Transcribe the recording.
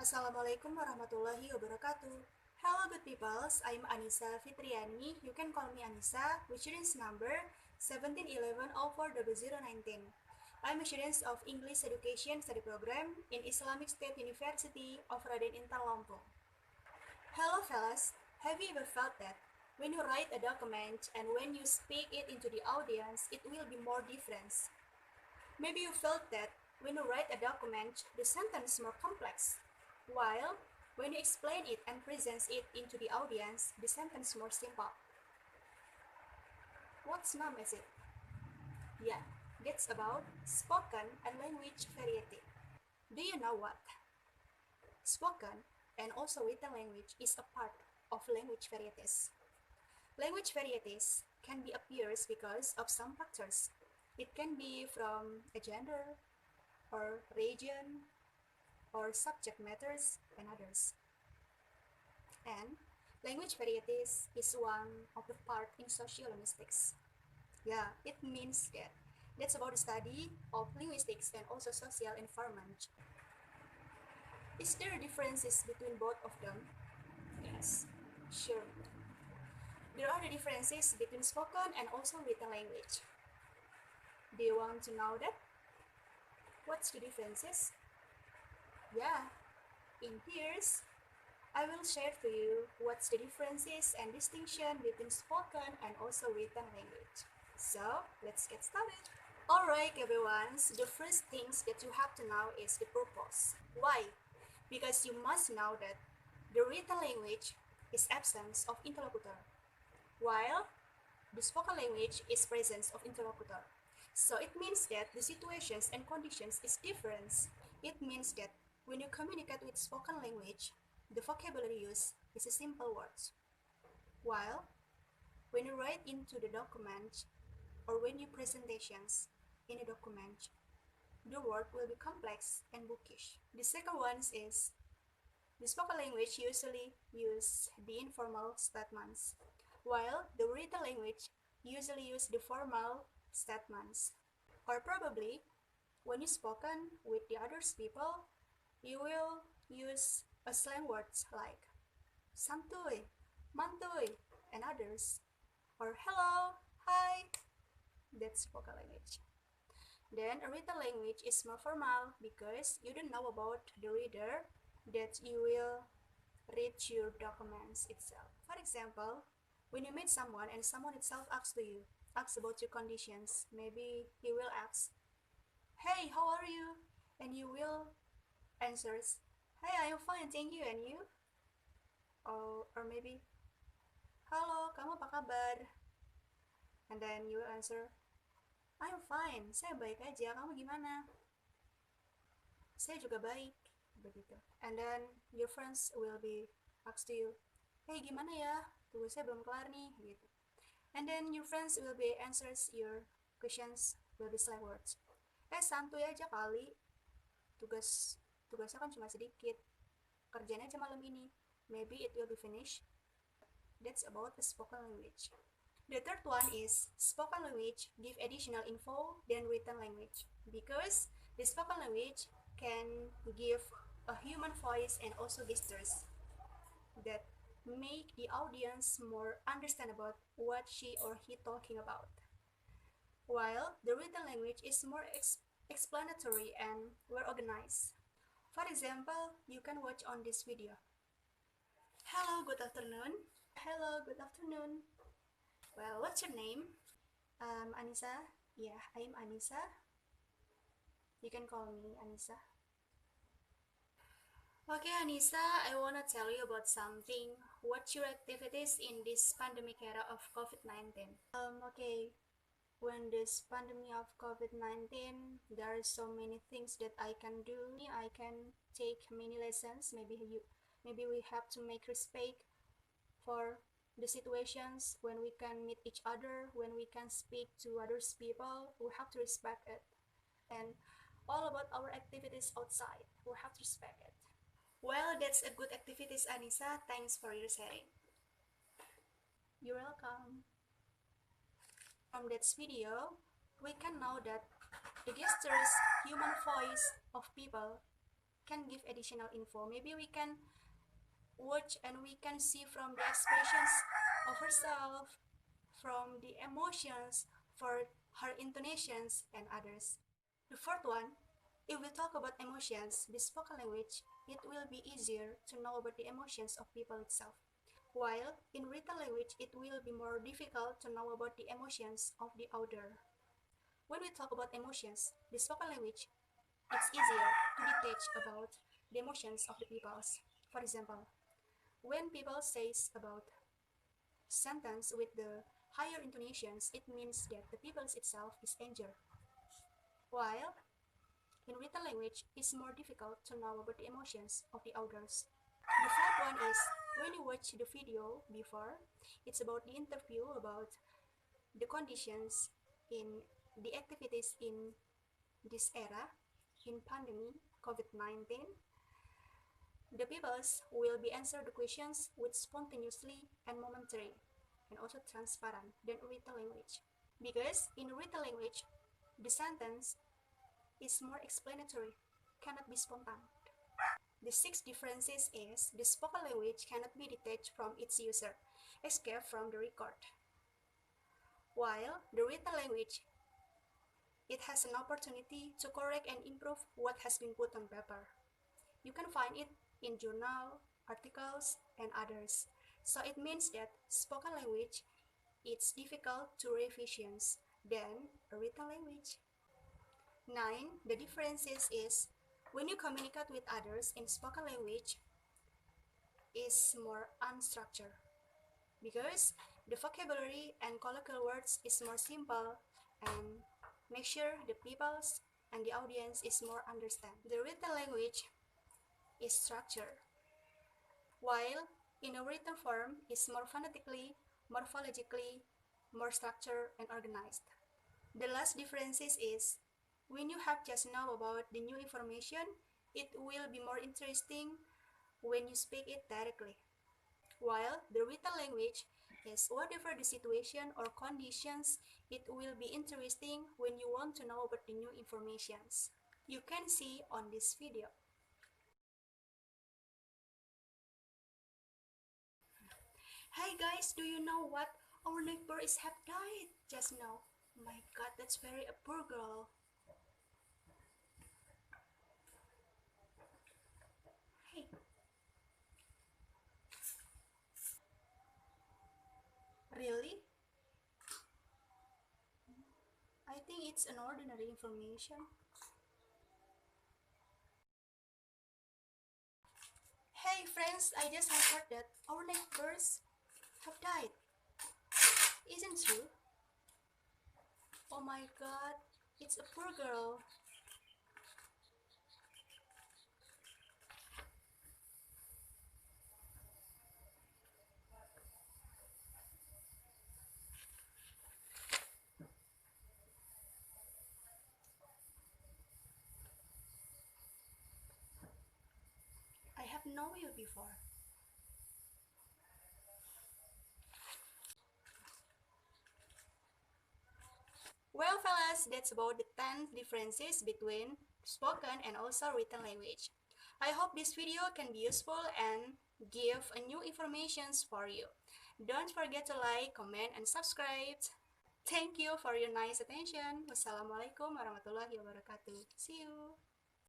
Assalamualaikum warahmatullahi wabarakatuh. Hello good peoples, I'm Anisa Fitriyani. You can call me Anisa, with student's number 1711040019. I'm a student of English Education Study Program in Islamic State University of Raden Intan Lampung. Hello fellas, have you ever felt that when you write a document and when you speak it into the audience, it will be more different? Maybe you felt that when you write a document, the sentence is more complex, while when you explain it and present it into the audience, the sentence is more simple. What's name is it? Yeah, that's about spoken and language variety. Do you know what? Spoken and also written language is a part of language varieties. Language varieties can be appears because of some factors. It can be from a gender or region or subject matters and others. And language varieties is one of the part in sociolinguistics. Yeah, it means that that's about the study of linguistics and also social environment. Is there differences between both of them? Yes, sure. There are the differences between spoken and also written language. Do you want to know that? What's the differences? Yeah, in here's I will share to you what's the differences and distinction between spoken and also written language. So, let's get started. Alright everyone, so the first things that you have to know is the purpose. Why? Because you must know that the written language is absence of interlocutor, while the spoken language is presence of interlocutor. So it means that the situations and conditions is different. It means that when you communicate with spoken language, the vocabulary used is a simple words. While when you write into the document or when you presentations in a document, the word will be complex and bookish. The second one is the spoken language usually use the informal statements, while the written language usually use the formal statements. Or probably, when you spoken with the other people, you will use a slang words like santuy, mantuy, and others. Or hello, hi, that's spoken language. Then a written language is more formal because you don't know about the reader that you will read your documents itself. For example, when you meet someone and someone itself asks about your conditions, maybe he will ask, hey, how are you? And you will answer, hey, I'm fine, thank you, and you? Or maybe, halo, kamu apa kabar? And then you will answer, I'm fine, saya baik aja, kamu gimana? Saya juga baik, begitu. And then your friends will be asked to you, hey gimana ya, tugasnya belum kelar nih, gitu. And then your friends will be answers your questions will be slang words. Santuy aja kali, tugasnya kan cuma sedikit, kerjanya aja malam ini, maybe it will be finished. That's about the spoken language. The third one is spoken language give additional info than written language because the spoken language can give a human voice and also gestures that make the audience more understand about what she or he talking about. While the written language is more explanatory and well organized. For example, you can watch on this video. Hello, good afternoon. Hello, good afternoon. Well, what's your name? Anisa. Yeah, I'm Anisa. You can call me Anisa. Okay, Anisa, I wanna tell you about something. What's your activities in this pandemic era of COVID-19? Okay, when this pandemic of COVID-19, there are so many things that I can do. I can take many lessons. Maybe we have to make respect for the situations when we can meet each other, when we can speak to others people, we have to respect it. And all about our activities outside, we have to respect it. Well, that's a good activities, Anisa. Thanks for your sharing. You're welcome. From this video, we can know that the gestures, human voice of people can give additional info. Maybe we can watch and we can see from the expressions of herself, from the emotions, for her intonations and others. The fourth one, if we talk about emotions, the spoken language, it will be easier to know about the emotions of people itself. While in written language, it will be more difficult to know about the emotions of the other. When we talk about emotions, the spoken language, it's easier to detach about the emotions of the peoples. For example, when people says about sentence with the higher intonations, it means that the peoples itself is anger. While in written language, it's more difficult to know about the emotions of the others. The fourth one is when you watch the video before, it's about the interview about the conditions in the activities in this era, in pandemic COVID-19. The peoples will be answer the questions with spontaneously and momentary and also transparent than written language. Because in written language, the sentence is more explanatory, cannot be spontaneous. The sixth differences is the spoken language cannot be detached from its user, escape from the record. While the written language, it has an opportunity to correct and improve what has been put on paper. You can find it in journal, articles, and others. So it means that spoken language, it's difficult to revisions than a written language. 9. The differences is when you communicate with others in spoken language is more unstructured because the vocabulary and colloquial words is more simple and make sure the peoples and the audience is more understand. The written language is structured, while in a written form is more phonetically, morphologically, more structured and organized. The last differences is when you have just know about the new information, it will be more interesting when you speak it directly. While the written language is whatever the situation or conditions, it will be interesting when you want to know about the new informations. You can see on this video. Hey guys, do you know what? Our neighbor is have died just now. Oh my god, that's very a poor girl. Hey, really? I think it's an ordinary information. Hey friends, I just have heard that our neighbors have died. Isn't true? Oh my god, it's a poor girl. I have known you before. Well, fellas, that's about the 10 differences between spoken and also written language. I hope this video can be useful and give a new informations for you. Don't forget to like, comment, and subscribe. Thank you for your nice attention. Wassalamualaikum warahmatullahi wabarakatuh. See you.